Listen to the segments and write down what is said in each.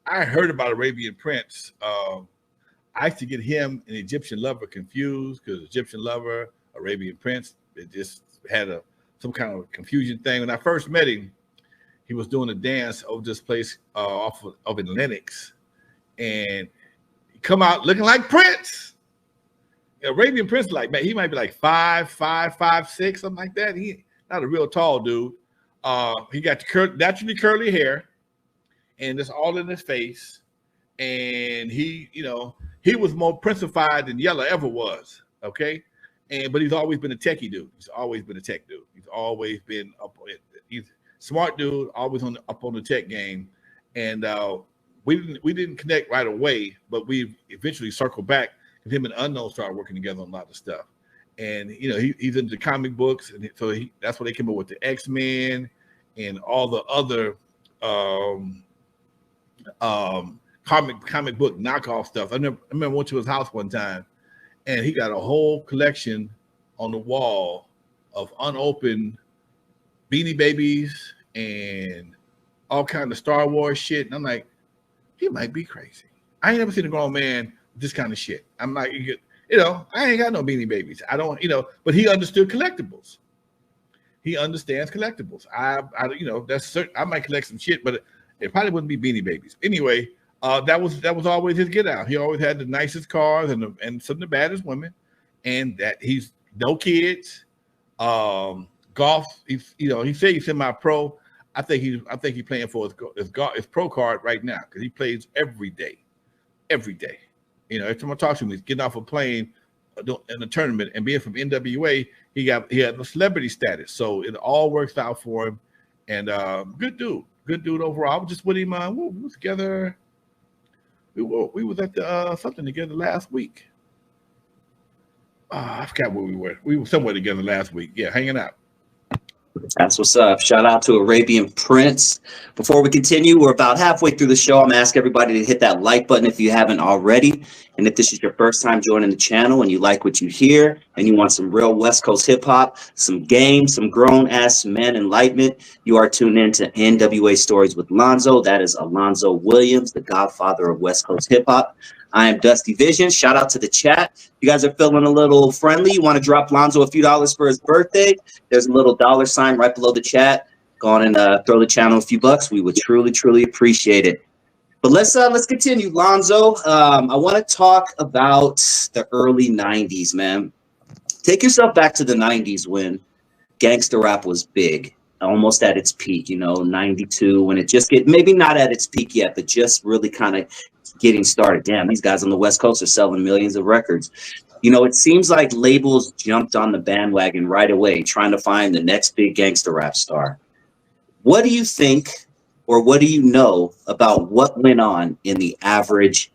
I heard about Arabian Prince. I used to get him and Egyptian Lover confused because Egyptian Lover, Arabian Prince, it just had some kind of confusion thing. When I first met him, he was doing a dance over this place off of in Lenox, and he come out looking like Prince. Arabian Prince, like man, he might be like 5'6", something like that. He not a real tall dude. He got the naturally curly hair, and it's all in his face. And he was more Princified than Yella ever was. Okay, but he's always been a techie dude. He's always been a tech dude. He's always been up. He's a smart dude, always up on the tech game. And we didn't connect right away, but we eventually circled back. Him and Unknown started working together on a lot of stuff. And he's into comic books, and so that's where they came up with the X-Men and all the other comic book knockoff stuff. I remember went to his house one time, and he got a whole collection on the wall of unopened Beanie Babies and all kind of Star Wars shit. And I'm like, he might be crazy. I ain't never seen a grown man with this kind of shit. I'm like, I ain't got no Beanie Babies. I don't, but he understood collectibles. He understands collectibles. That's certain. I might collect some shit, but it probably wouldn't be Beanie Babies. Anyway, that was always his get out. He always had the nicest cars and some of the baddest women, and that he's no kids. Golf. He said he's semi-pro. I think he's playing for his pro card right now because he plays every day. Every day. Every time I talk to him, he's getting off a plane in a tournament, and being from N.W.A, he had a celebrity status. So it all works out for him. And good dude overall. I was just with him. We were together. We was at the something together last week. I forgot where we were. We were somewhere together last week. Yeah, hanging out. That's what's up. Shout out to Arabian Prince. Before we continue, we're about halfway through the show. I'm going to ask everybody to hit that like button if you haven't already. And if this is your first time joining the channel and you like what you hear and you want some real West Coast hip hop, some game, some grown ass men enlightenment, you are tuned in to N.W.A. Stories with Lonzo. That is Alonzo Williams, the godfather of West Coast hip hop. I am Dusty Vision. Shout out to the chat. You guys are feeling a little friendly. You want to drop Lonzo a few dollars for his birthday? There's a little $ right below the chat. Go on and throw the channel a few bucks. We would truly, truly appreciate it. But let's continue, Lonzo. I want to talk about the early 90s, man. Take yourself back to the 90s when gangster rap was big, almost at its peak, 92, when it just maybe not at its peak yet, but just really kind of getting started. Damn, these guys on the West Coast are selling millions of records. It seems like labels jumped on the bandwagon right away, trying to find the next big gangster rap star. What do you think, or what do you know about what went on in the average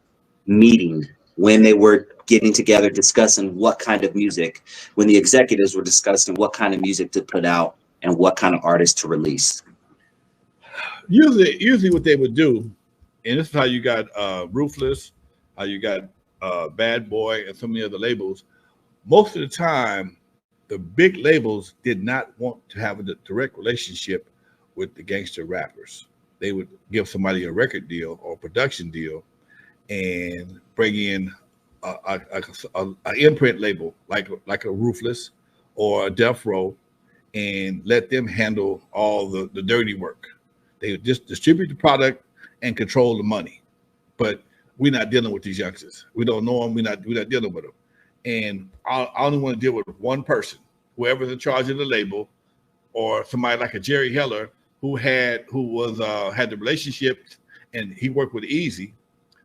meeting when they were getting together, discussing what kind of music, when the executives were discussing what kind of music to put out and what kind of artists to release? Usually what they would do, and this is how you got Ruthless, how you got Bad Boy, and so many other labels. Most of the time, the big labels did not want to have a direct relationship with the gangster rappers. They would give somebody a record deal or a production deal and bring in an imprint label like a Ruthless or a Death Row and let them handle all the dirty work. They would just distribute the product and control the money. But we're not dealing with these youngsters. We don't know them. We're not dealing with them. And I only want to deal with one person, whoever's in charge of the label, or somebody like a Jerry Heller who had the relationship, and he worked with Eazy.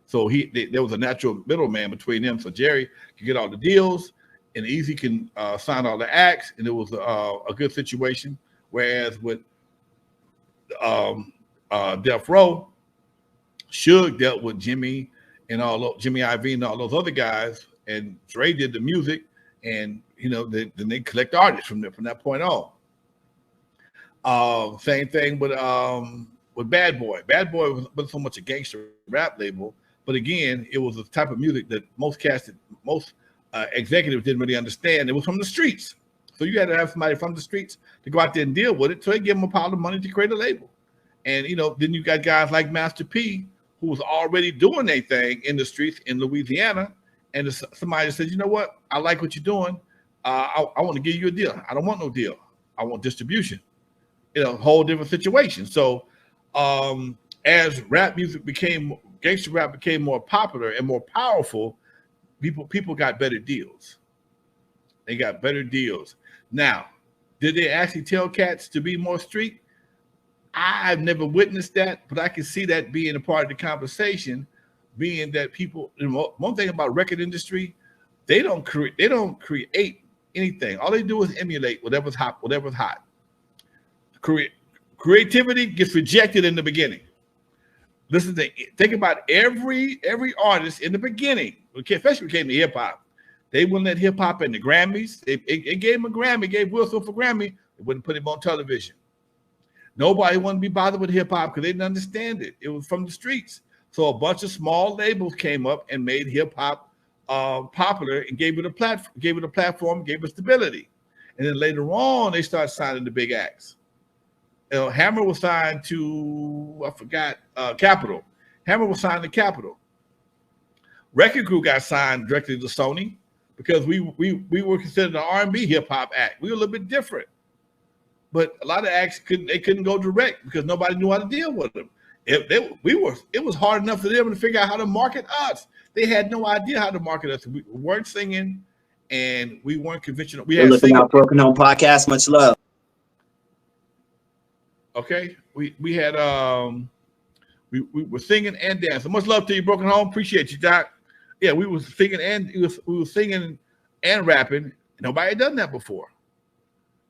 So there was a natural middleman between them. So Jerry could get all the deals, and Eazy can sign all the acts, and it was a good situation. Whereas with Death Row, Suge dealt with Jimmy and Jimmy Iovine and all those other guys, and Dre did the music, and then they collect artists from that point on. Same thing with Bad Boy. Bad Boy wasn't so much a gangster rap label, but again, it was a type of music that most executives didn't really understand. It was from the streets, so you had to have somebody from the streets to go out there and deal with it. So they give them a pile of money to create a label, and then you got guys like Master P, who was already doing their thing in the streets in Louisiana, and somebody said, you know what, I like what you're doing. I want to give you a deal. I don't want no deal. I want distribution. You know, whole different situation. So as rap music became, gangster rap became more popular and more powerful, people got better deals. They got better deals. Now, did they actually tell cats to be more street? I've never witnessed that, but I can see that being a part of the conversation, being that people, one thing about record industry, they don't create anything. All they do is emulate whatever's hot, Creativity gets rejected in the beginning. Think about every artist in the beginning, especially when it came to hip hop. They wouldn't let hip hop in the Grammys. It gave him a Grammy, gave Will Smith a Grammy. They wouldn't put him on television. Nobody wanted to be bothered with hip hop because they didn't understand it. It was from the streets. So a bunch of small labels came up and made hip hop popular and gave it a platform, gave it stability. And then later on, they started signing the big acts. You know, Hammer was signed to, I forgot, Capitol. Hammer was signed to Capitol. Record Crew got signed directly to Sony because we were considered an R&B hip hop act. We were a little bit different. But a lot of acts couldn't go direct because nobody knew how to deal with them. It was hard enough for them to figure out how to market us. They had no idea how to market us. We weren't singing, and we weren't conventional. We're looking out Broken Home Podcast. Much love. Okay, we had we were singing and dancing. Much love to you, Broken Home. Appreciate you, Doc. Yeah, we were singing and we were singing and rapping. Nobody had done that before.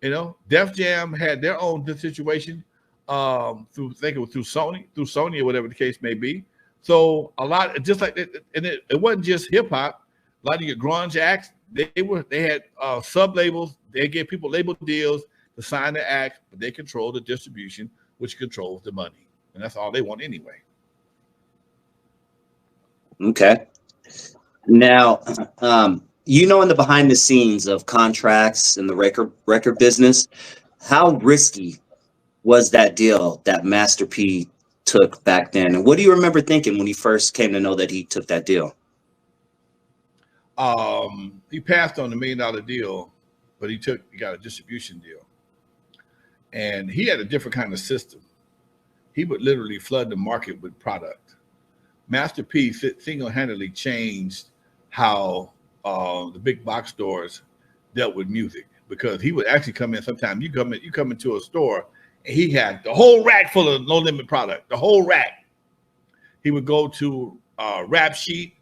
You know, Def Jam had their own situation through Sony or whatever the case may be. So a lot, just like that, and it wasn't just hip hop. A lot of your grunge acts, they had sub labels. They gave people label deals to sign the act, but they control the distribution, which controls the money, and that's all they want anyway. Okay. Now, you know, in the behind the scenes of contracts in the record business, how risky was that deal that Master P took back then? And what do you remember thinking when he first came to know that he took that deal? He passed on the $1 million deal, but he got a distribution deal. And he had a different kind of system. He would literally flood the market with product. Master P single-handedly changed how the big box stores dealt with music, because he would actually come in. Sometimes you come into a store and he had the whole rack full of No Limit product, the whole rack. He would go to Rap Sheet